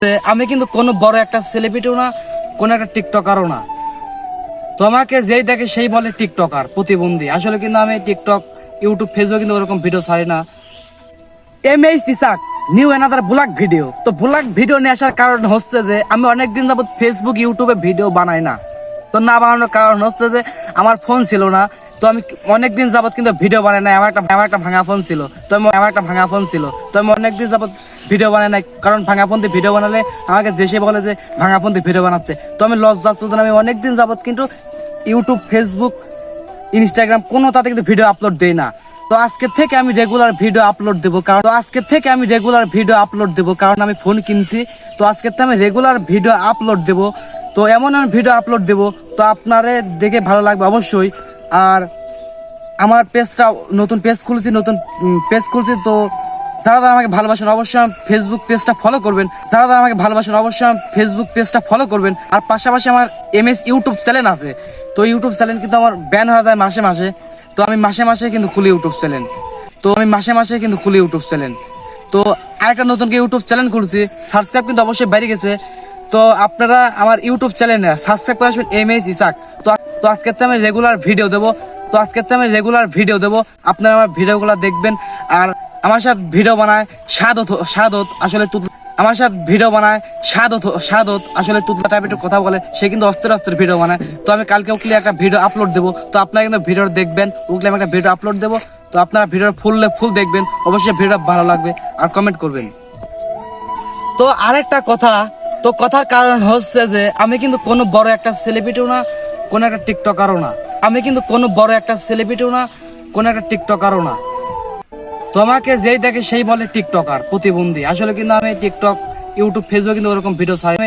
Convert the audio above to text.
আমি কিন্তু কোনো বড় একটা সেলিব্রিটিও না, কোনো একটা টিকটকারও না। তো আমাকে যেই দেখে সেই বলে টিকটকার, প্রতিবন্ধী। আসলে কিন্তু আমি টিকটক, ইউটিউব, ফেসবুক কিন্তু ওরকম ভিডিও ছাড়ি না। MH Isaac new another vlog video. তো ব্লগ ভিডিও নিয়ে আসার কারণ হচ্ছে যে আমি অনেকদিন যাবত ফেসবুক, ইউটিউবে ভিডিও বানাই না। তো না বানানোর কারণ হচ্ছে যে আমার ফোন ছিল না। তো আমি অনেকদিন যাবত কিন্তু ভিডিও বানাই নাই। আমার একটা ভাঙা ফোন ছিল। তো আমি অনেকদিন যাবত ভিডিও বানাই নাই, কারণ ভাঙা ফোন দিয়ে ভিডিও বানালে আমাকে যে বলে যে ভাঙা ফোন দিয়ে ভিডিও বানাচ্ছে। তো আমি লজ্জা চোদন, আমি অনেকদিন যাবত কিন্তু ইউটিউব, ফেসবুক, ইনস্টাগ্রাম কোনো তাতে কিন্তু ভিডিও আপলোড দেই না। তো আজকে থেকে আমি রেগুলার ভিডিও আপলোড দেবো, কারণ আমি ফোন কিনছি। তো আজকে থেকে আমি রেগুলার ভিডিও আপলোড দেবো। তো এমন আমি ভিডিও আপলোড দেবো, তো আপনারে দেখে ভালো লাগবে অবশ্যই। আর আমার পেজটা নতুন পেজ খুলছি, তো যারা আমাকে ভালোবাসেন অবশ্যই ফেসবুক পেজটা ফলো করবেন। আর পাশাপাশি আমার এমএস ইউটিউব চ্যানেল আছে। তো ইউটিউব চ্যানেল কিন্তু আমার ব্যান হয়ে যায় মাসে মাসে। তো আমি মাসে মাসে কিন্তু খুলি ইউটিউব চ্যানেল। তো আরেকটা নতুন ইউটিউব চ্যানেল খুলছি, সাবস্ক্রাইব কিন্তু অবশ্যই বেড়ে গেছে। তো আপনারা আমার ইউটিউব চ্যানেলে সাবস্ক্রাইব করে আসবেন, এমএইচ ইসাক। তো আজকে আমি রেগুলার ভিডিও দেবো। আপনারা আমার ভিডিওগুলো দেখবেন। আর আমার সাথে ভিডিও বানায় সাদত আসলে তুতলা টাইপের কথা বলে, সে কিন্তু অস্ত্রের ভিডিও বানায়। তো আমি কালকে উঠলে একটা ভিডিও আপলোড দেবো। তো আপনারা কিন্তু ভিডিও দেখবেন, উঠলে আমি একটা ভিডিও আপলোড দেবো। তো আপনারা ভিডিও ফুল দেখবেন, অবশ্যই ভিডিও ভালো লাগবে আর কমেন্ট করবেন। তো আরেকটা কথা, তো কথার কারণ হচ্ছে যে আমি কিন্তু কোনো বড় একটা সেলিব্রিটিও না, কোনো একটা টিকটকারও না। তো আমাকে যেই দেখে সেই বলে টিকটকার, প্রতিবন্ধী। আসলে কিন্তু আমি টিকটক, ইউটিউব, ফেসবুক কিন্তু ওরকম ভিডিও ছাড়ি